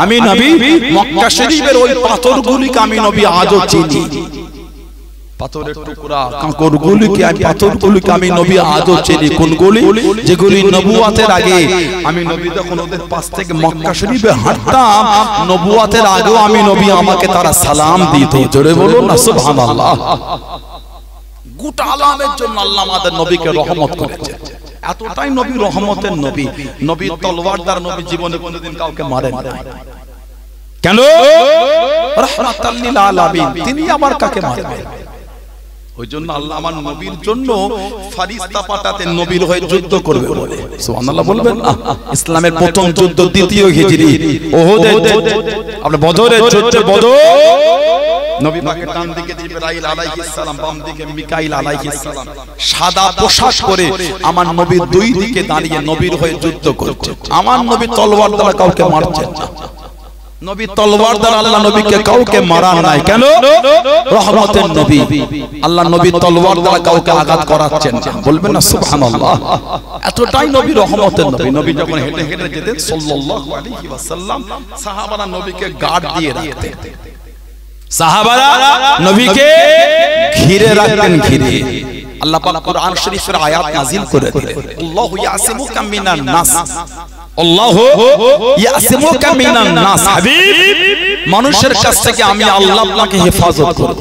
আমি নবী মক্কা শরীফের ওই পাথরগুলিকে আমি নবী আজও চিনি। পাথরের টুকরা কাঁকরগুলিকে পাথরগুলিকে আমি নবী আজও চিনি। কোনগুলি? যেগুলি নবুয়াতের আগে আমি নবী যখন ওদের পাশ থেকে মক্কা শরীফে হাঁটতাম, নবুয়াতের আগেও আমি নবী আমাকে তারা সালাম দিত। জোরে বলুন না সুবহানাল্লাহ। গোটা আলামের জন্য আল্লাহ আমাদের নবীকে রহমত করেছে। এতটাই নবী রহমতের নবী, নবী তলোয়ারদার নবী, জীবনে কোনোদিন কাউকে মারেন না। কেন? রাহমাতাল লিল আলামিন, তিনি আবার কাকে মারবেন? ওই জন্য আল্লাহ আমার নবীর জন্য ফারিস্তা পাঠাতেন নবীর হয়ে যুদ্ধ করবে বলে। সুবহানাল্লাহ বলবেন না? ইসলামের প্রথম যুদ্ধ দ্বিতীয় হিজরি উহুদের যুদ্ধ, আপনার বদরের যুদ্ধ। বদর নবী পাকের ডান দিকে জিবরাইল আলাইহিস সালাম, বাম দিকে মিকাইল আলাইহিস সালাম, সাদা পোশাক পরে আমার নবীর দুই দিকে দাঁড়িয়ে নবীর হয়ে যুদ্ধ করছে। আমার নবী তলোয়ার দ্বারা কাউকে মারছেন না। নবী তলোয়ার দ্বারা আল্লাহ নবীকে কাউকে মারান নাই। কেন? রহমতের নবী, আল্লাহ নবী তলোয়ার দ্বারা কাউকে আঘাত করাচ্ছেন না। বলবেন না সুবহানাল্লাহ? এতটাই নবী রহমতের নবী। নবী যখন হেঁটে হেঁটে যেতেন সাল্লাল্লাহু আলাইহি ওয়াসাল্লাম, সাহাবারা নবীকে গার্ড দিয়ে রাখতেন। সাহাবারা নবীকে ঘিরে রাখতেন, ঘিরে। আল্লাহ পাক কুরআন শরীফের আয়াত নাযিল করে দিলেন, আল্লাহু ইয়াসিমুকা মিনান নাস, আল্লাহু ইয়াসিমুকা মিনান নাস। হাবিব, মানুষের কাছ থেকে আমি আল্লাহ আপনাকে হেফাজত করব।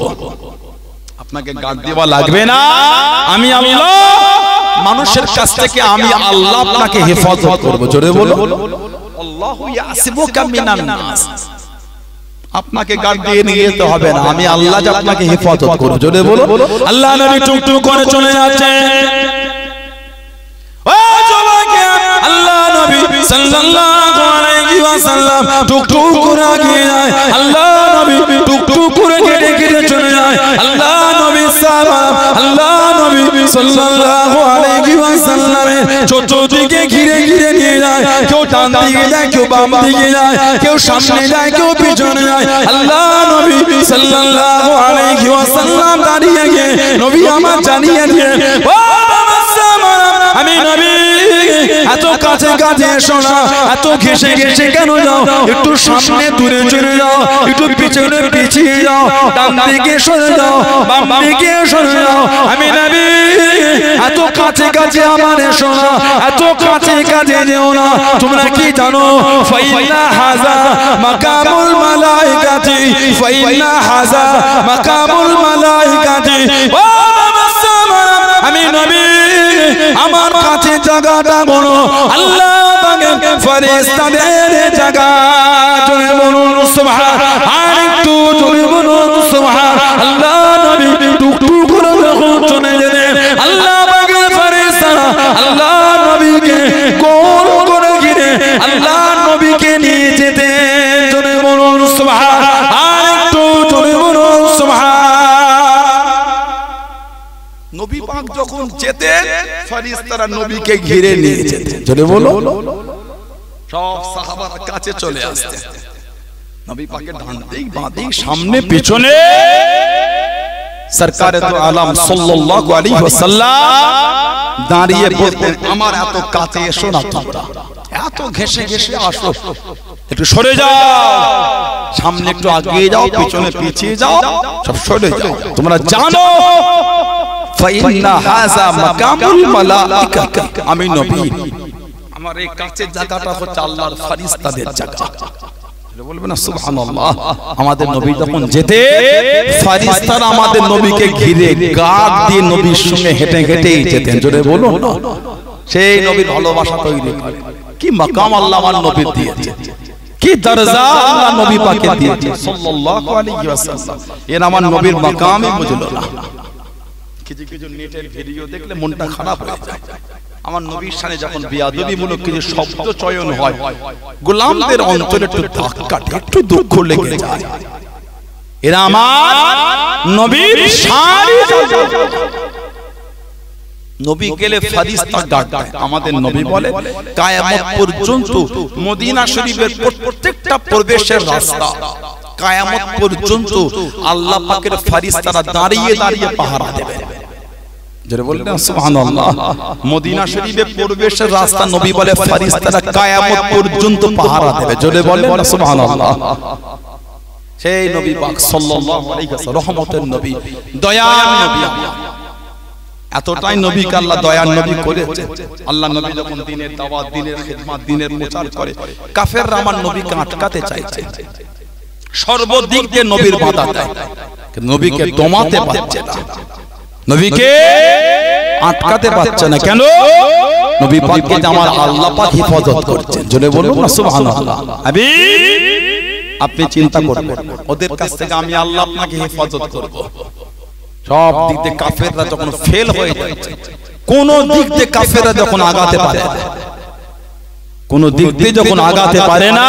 আপনাকে গার্ড দেওয়া লাগবে না। আমি আল্লাহ, মানুষের কাছ থেকে আমি আল্লাহ আপনাকে হেফাজত করব। জোরে বলো, আল্লাহু ইয়াসিমুকা মিনান নাস। আপনাকে গার্ড দিয়ে নিয়ে যেতে হবে না, আমি আল্লাহ যে আপনাকে হেফাজত করব। জোরে বলো। আল্লাহ নবী টুকটুক করে চলে যাচ্ছেন। ও জবাকে আল্লাহ নবী সাল্লাল্লাহু আলাইহি ওয়াসাল্লাম টুকটুক করে এগিয়ে যায়। আল্লাহ নবী টুকটুক করে কেটে কেটে চলে যায়। আল্লাহ নবী সাল্লাম, আল্লাহ নবী সাল্লাল্লাহু আলাইহি ওয়াসাল্লামের চতুর্দিকে ঘিরে ঘিরে নিয়ে যায়। কেউ ডান দিকে যায়, কেউ বাম দিকে যায়, কেউ সামনে যায়, কেউ পিছনে যায়। আল্লাহ নবী সাল্লাল্লাহু আলাইহি ওয়াসাল্লাম দাঁড়িয়ে গিয়ে নবী আমার জানিয়ে দিয়ে, ও আমি নবী, এত কাছে কাছে এসো না, এত ঘেসে ঘেসে কেন যাও? একটু সামনে দূরে চলে যাও, একটু পিছনে পিছিয়ে যাও, ডান দিকে সরে যাও, বাম দিকে সরে যাও। আমি নবী, এত কাছে কাছে আমার এসো না, এত কাছে কাছে যেও না। তোমরা কি জানো? ফাইন্না হাযা মাকামুল মালাইকাতি, ফাইন্না হাযা মাকামুল মালাইকাতি। ও আমি নবী, আমার কাছে জায়গাটা বড়, আল্লাহ পাকের ফেরেশতাদের জায়গা। জোরে বলুন সুবহান, আর একটু জোরে বলুন সুবহান। আল্লাহ নবী টুকটুক করে যখন চলে যেতেন, আল্লাহ পাকের ফেরেশতারা আল্লাহ নবীকে গোল করে ঘিরে আল্লাহ নবীকে নিয়ে যেতেন। জোরে বলুন সুবহান, আর একটু জোরে বলুন সুবহান। নবী পাক যখন যেতেন, ফেরেশতারা নবীকে ঘিরে নিয়ে যেতেন। জোরে বলো। সব সাহাবারা কাছে চলে আসতেন। নবী পাকের ডান দিক, বাঁ দিক, সামনে পিছনে সরকারে তো আলম সাল্লাল্লাহু আলাইহি ওয়াসাল্লাম দাঁড়িয়ে বলতেন, আমার এত কাছে এসো না তোমরা, এত ঘেসে ঘেসে আসো, একটু সরে যাও, সামনে একটু এগিয়ে যাও, পিছনে পিছিয়ে যাও, সব সরে যাও। তোমরা জানো ফাইন্না হাযা মাকামুল মালাইকা, আমি নবী, আমার এই কাছের জায়গাটা হচ্ছে আল্লাহর ফেরেশতাদের জায়গা। বলবেন না সুবহানাল্লাহ? আমাদের নবী যখন যেতে, ফেরেশতারা আমাদের নবীকে ঘিরে গার্ড দিয়ে নবীর সঙ্গে হেঁটে হেঁটেই যেতেন। জোরে বলুন না? সেই নবীর ভালোবাসা তৈরি করে। কি মাকাম আল্লাহ আমার নবীর দিয়েছে, কি দরজা আল্লাহ নবী পাকে দিয়েছে সাল্লাল্লাহু আলাইহি ওয়াসাল্লাম। এর আমার নবীর মাকামই বুঝলো না। কিছু কিছু নেটের ভিডিও দেখলে মনটা খারাপ হয়ে যায়। আমার নবীর শানে যখন বেয়াদবিমূলক কিছু শব্দ চয়ন হয়, গোলামদের অন্তরে একটু ধাক্কা, একটু দুঃখ লেগে যায়। এরা আমার নবীর শান। নবী গেলে ফেরেশতা গার্ড দেয়। আমাদের নবী বলে, কিয়ামত পর্যন্ত মদিনা শরীফের প্রত্যেকটা প্রবেশের রাস্তা কিয়ামত পর্যন্ত আল্লাহ পাকের ফেরেশতারা দাঁড়িয়ে দাঁড়িয়ে পাহারা দেবে। যারা বললেন সুবহানাল্লাহ। মদিনা শরীফে প্রবেশের রাস্তা নবী বলে ফেরেশতারা কিয়ামত পর্যন্ত পাহারা দেবে। যারা বললেন সুবহানাল্লাহ। সেই নবী পাক সাল্লাল্লাহু আলাইহি ওয়াসাল্লাম রহমতের নবী, দয়ার নবী। এতটাই নবীকে আল্লাহ দয়ার নবী করেছে। আল্লাহ নবী যখন দ্বীনের দাওয়াত, দ্বীনের খিদমত, দ্বীনের প্রচার করে, কাফেররা আমার নবীকে আটকাতে চাইছে, সর্বদিক দিয়ে নবীর বাধা দেয়, নবীকে দমাতে পারছে না, নবীকে আটকাতে পারছে না। কেন? নবী পাককে আমার আল্লাহ পাক হেফাজত করছেন। জোরে বলুন না সুবহানাল্লাহ। আপনি চিন্তা করবেন, ওদের কাছ থেকে আমি আল্লাহ আপনাকে হেফাজত করব। সব দিক দিয়ে কাফেররা যখন ফেল হয়ে যাচ্ছে, কোন দিক দিয়ে কাফেররা যখন আগাতে পারে না, কোন দিক দিয়ে যখন আগাতে পারে না,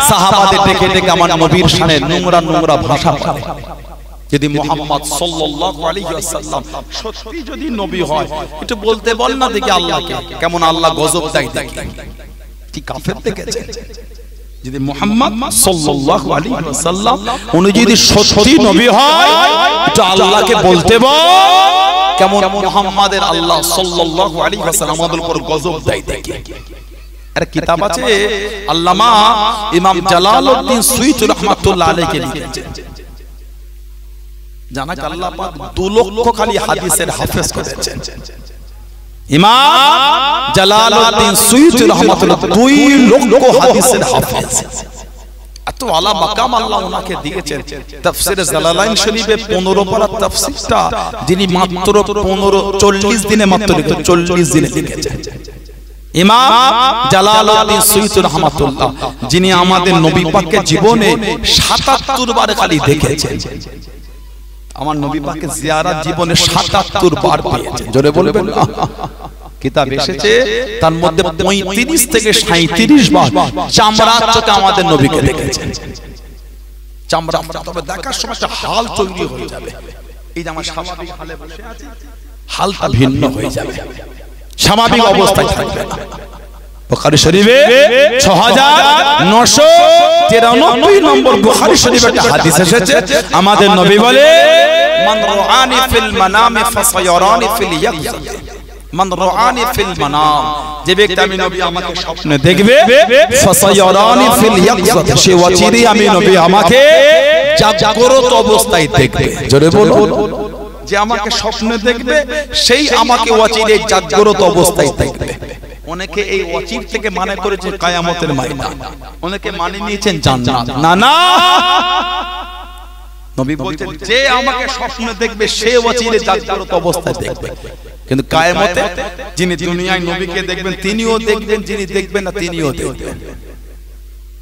সাহাবাদের ডেকে ডেকে আমার নবীর শানে নোংরা নোংরা ভাষা বলে। যদি মুহাম্মদ সাল্লাল্লাহু আলাইহি ওয়াসাল্লাম সত্যি যদি নবী হয়, একটু বলতে বল না দেখি আল্লাহকে, কেমন আল্লাহ গজব দেয় দেখি। কি কাফের দেখেছে? যদি মুহাম্মদ সাল্লাল্লাহু আলাইহি ওয়াসাল্লাম উনি যদি সত্যি নবী হয়, একটু আল্লাহকে বলতে বল কেমন মুহাম্মাদের আল্লাহ সাল্লাল্লাহু আলাইহি ওয়াসাল্লাম আমাদের উপর গজব দেয় দেখি। আর কিতাব আছে, আল্লামা ইমাম জালালউদ্দিন সুয়ুতি রাহমাতুল্লাহ আলাইহি লিখেছেন, জানাক আল্লাহ পাক 2 লক্ষ খালি হাদিসের হাফেজ করেছেন। ইমাম জালালউদ্দিন সুয়ুতি রাহমাতুল্লাহ 2 লক্ষ হাদিসের হাফেজ। এত আলা মাকাম আল্লাহ ওনাকে দিয়েছেন। তাফসীরে জালালাইন শরীফে 15 পারা তাফসীরটা যিনি মাত্র 40 দিনে মাত্র 40 দিনে লিখেছেন। ইমাম জালালউদ্দিন সুয়ুতি রাহমাতুল্লাহ, যিনি আমাদের নবী পাককে জীবনে 77 বার খালি দেখেছেন। আমার নবী পাককে জিয়ারত জীবনে 77 বার পেয়েছেন। জোরে বলবেন না? কিতাব এসেছে তার মধ্যে 35 থেকে 37 বার চামড়ার চোখে আমাদের নবীকে দেখেছেন। চামড়া, তবে দেখার সময় একটা হাল তৈরি হয়ে যাবে। এই যে আমার স্বাভাবিক হালে বসে আছি, হালটা ভিন্ন হয়ে যাবে, স্বাভাবিক অবস্থায় থাকবে না। বুখারী শরীফে 6993 নম্বর বুখারী শরীফে একটা হাদিস এসেছে, আমাদের নবী বলে মান রাআনি ফিল মানামি ফাসায়ারানি ফিল ইয়াকযাত। মান রাআনি ফিল মানাম, যে ব্যক্তি আমি নবী আমাকে স্বপ্নে দেখবে, ফাসায়ারানি ফিল ইয়াকযাত, সে অচিরেই আমি নবী আমাকে জাগ্রত অবস্থায় দেখবে। জোরে বলুন। যে আমাকে স্বপ্নে দেখবে সেই আমাকে অচিরেই জাগ্রত অবস্থায় দেখবে। অনেকে এই অচির থেকে মানে করেছে কিয়ামতের ময়দান, অনেকে মানে নিয়েছেন জান্নাত। না না, নবী বলছেন যে আমাকে স্বপ্নে দেখবে সে অচিরে জাগ্রত অবস্থায় দেখবে। কিন্তু কিয়ামতে যিনি দুনিয়ায় নবীকে দেখবেন তিনিও দেখবেন, যিনি দেখবেন না তিনিও দেখবেন।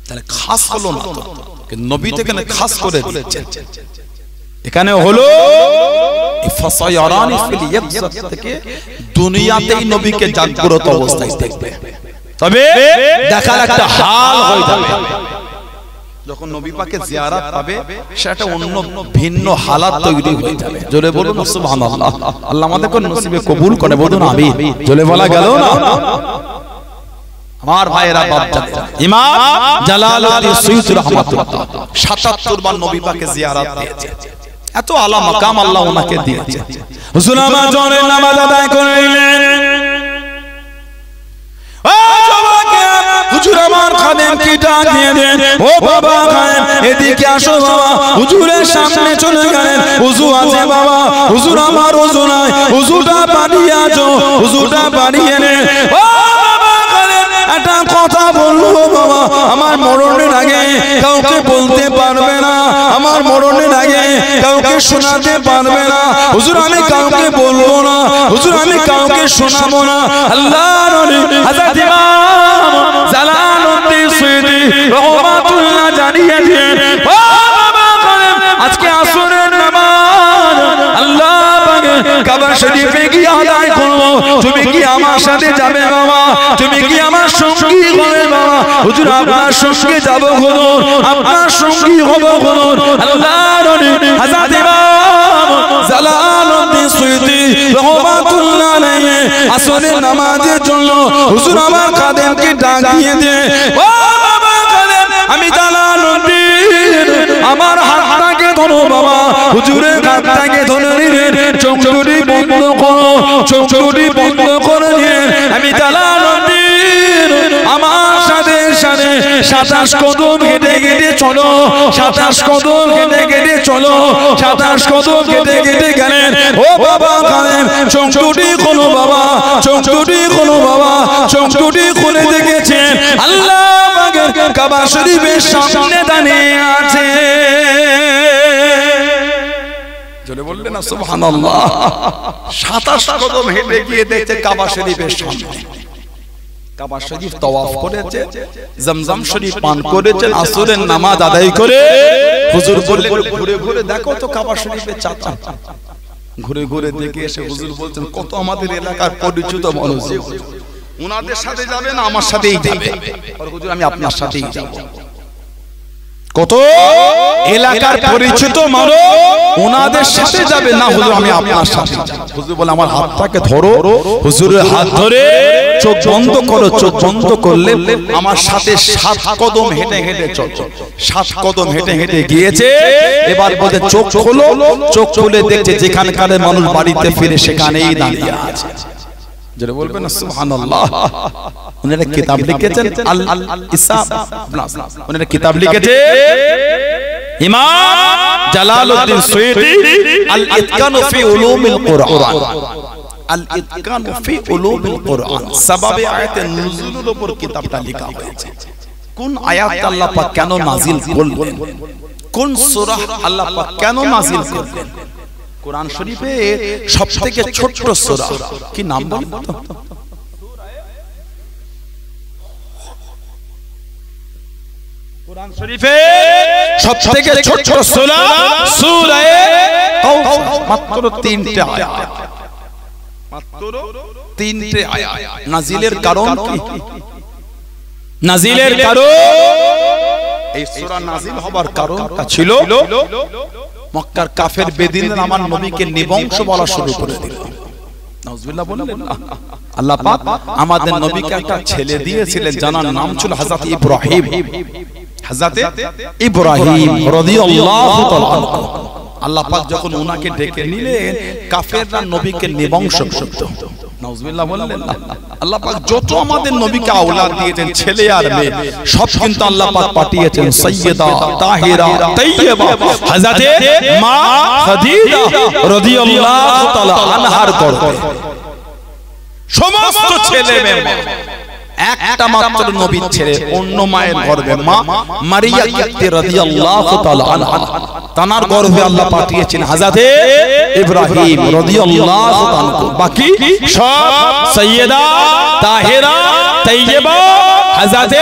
তাহলে খাস হলো না তো, কিন্তু নবী থেকে খাস করে দিয়েছেন। এখানে হলো ফাসায়ারানি ফিল ইয়াকযাত থেকে দুনিয়াতেই নবীকে জাগ্রত অবস্থায় দেখবে। তবে দেখার একটা হাল হয়ে যাবে, যখন নবী পাকে জিয়ারত পাবে সেটা অন্য ভিন্ন হালাত তৈরি হয়ে যাবে। জোরে বলুন সুবহানাল্লাহ। আল্লাহ আমাদেরকে নসিবে কবুল করে, বলুন আমিন। জোরে বলা গেল না? আমার ভাইয়েরা, বাপজানেরা, ইমাম জালালউদ্দিন সুয়ুতি রাহমাতুল্লাহ 77 বার নবী পাকে জিয়ারত পেয়েছে। এত আলা মাকাম আল্লাহ ওনাকে দিয়েছে। হুজুর আমার জনের নামাজ আদায় করলেন, ও বাবাকে হুজুর আমার খাদেমকে ডাক দিয়ে দেন, ও বাবা খাদেম এদিকে আসো বাবা। হুজুরের সামনে চলে গেলেন, ওযু আছে বাবা, হুজুর আমার ওযু নাই, ওযুটা পাঠিয়ে আছো, ওযুটা পাঠিয়ে নে। ও বাবা খাদেম একটা কথা বলবো বাবা, আমার মরণের আগে কাউকে বলতে পারবে না, আমার মরণের আগে কাউকে শোনাতে পারবে না। হুজুর আমি কাউকে বলবো না, হুজুর আমি কাউকে শোনাবো না। আল্লাহর নবী হযরত ইমাম জালালউদ্দিন সুয়ুতি রাহমাতুল্লাহ জানিয়ে দেন, ও বাবা খাদেম আজকে আসরের নামাজ আল্লাহ পাকে কাবা শরীফে গিয়ে আদায় করব, তুমি কি আমার সাথে যাবে বাবা? তুমি কি আমার সঙ্গী হবে বাবা? হুজুর আপনার সঙ্গে যাব হুজুর, আপনার সঙ্গী হব হুজুর। আল্লাহর নবী হযরত ইমাম জালালউদ্দিন সুয়ুতি রাহমাতুল্লাহ আলাইহি আসরের নামাজের জন্য হুজুর আমার খাদেমকে ডাক দিয়ে দে, ও বাবা খাদেম আমি জালালউদ্দিন আমার হাতটাকে ধরো বাবা। হুজুরের হাতটাকে ধরে নিলেন, চোখ দুটি বন্ধ করো, পবিত্র করে নিয়ে আমি জালালউদ্দিন আমার সাথে সাথে 27 কদম হেঁটে হেঁটে চলো, 27 কদম হেঁটে হেঁটে চলো, 27 কদম হেঁটে হেঁটে গেলেন। ও বাবা কালেন চোখ দুটি খোলো বাবা, চোখ দুটি খোলো বাবা, চোখ দুটি খুলে দেখেছেন আল্লাহ পাকের কাবা শরীফের সামনে দাঁড়িয়ে আছে। জোরে বললেন না সুবহানাল্লাহ। 27 কদম হেঁটে গিয়ে দেখছে কাবা শরীফের সামনে। কাবা শরীফ তওয়াফ করেছে, জমজম শরীফ পান করেছেন, আসরের নামাজ আদায় করে হুজুর বললেন ঘুরে ঘুরে দেখো তো কাবা শরীফের চাচা। ঘুরে ঘুরে দেখে এসে হুজুর বলছেন কত আমাদের এলাকার পরিচিত মানুষ, উনাদের সাথে যাবে না আমার সাথেই যাবে? আর হুজুর আমি আপনার সাথেই যাব। কত এলাকার পরিচিত মানুষ ওনাদের সাথে যাবে না হুজুর আমি আপনার সাথে যাব। হুজুর বলে আমার হাতটাকে ধরো, হুজুরের হাত ধরে চোখ বন্ধ করো, চোখ বন্ধ করলে আমার সাথে 7 কদম হেঁটে হেঁটে চলো। 7 কদম হেঁটে হেঁটে গিয়েছে। এবার বলে চোখ খোলো, চোখ খুলে দেখছে যেখানকার মানুষ বাড়িতে ফিরে সেখানেই দাঁড়িয়ে আছে। যারা বলবেন না সুবহানাল্লাহ। ওনারা কিতাব লিখেছেন আল ইসাব, ওনারা কিতাব লিখেছে ইমাম জালালউদ্দিন সুয়ুতি আল ইতকান ফি উলুমিল কুরআন, আল ইতকান ফি উলুমিল কুরআন। সাবাবে আয়াতে নুজুলের উপর কিতাবটা লেখা হয়েছে। কোন আয়াত আল্লাহ পাক কেন নাজিল করলেন, কোন সূরা আল্লাহ পাক কেন নাজিল করলেন। কোরআন শরীফে সবথেকে ছোট সূরা কি নাম বলেন তো? কোরআন শরীফে সবথেকে ছোট সূরা সূরা কাউসার। মাত্র 3টে আয়াত, মাত্র 3টে আয়াত। নাজিলের কারণ কি? নাজিলের কারণ এই সূরা নাজিল হবার কারণটা ছিল মক্কার কাফের বেদিনরা আমার নবীকে নিবংশ বলা শুরু করে দিল। নাউজুবিল্লাহ বললেন না। আল্লাহ পাক আমাদের নবীকে একটা ছেলে দিয়েছিলেন যার নাম ছিল হযরত ইব্রাহিম। হযরত ইব্রাহিম রাদিয়াল্লাহু তাআলা আনহু। আল্লাহ পাক যখন ওনাকে ডেকে নিলেন কাফেররা নবীকে নিবংশ করত। নাউজুবিল্লাহ বললেন না। আল্লাহ পাক যত আমাদের নবীকে আওলাদ দিয়েছেন ছেলে আর মেয়ে সব কিন্তু আল্লাহ পাক পাঠিয়েছেন সাইয়্যিদা তাহিরা তাইয়্যিবা হযরত মা খাদিজা রাদিয়াল্লাহু তাআলা আনহার গর্ভে সমস্ত ছেলে মেয়ে। একটা মাত্র নবীর ছেলে অন্য মায়ের গর্ভে মা মারিয়া কিবতি রাদিয়াল্লাহু তাআলা আনহা, তানার গর্ভে আল্লাহ পাঠিয়েছেন হযরত ইব্রাহিম রাদিয়াল্লাহু তাআলা। বাকি সব সাইয়্যিদা তাহিরা তাইয়্যিবা হযরত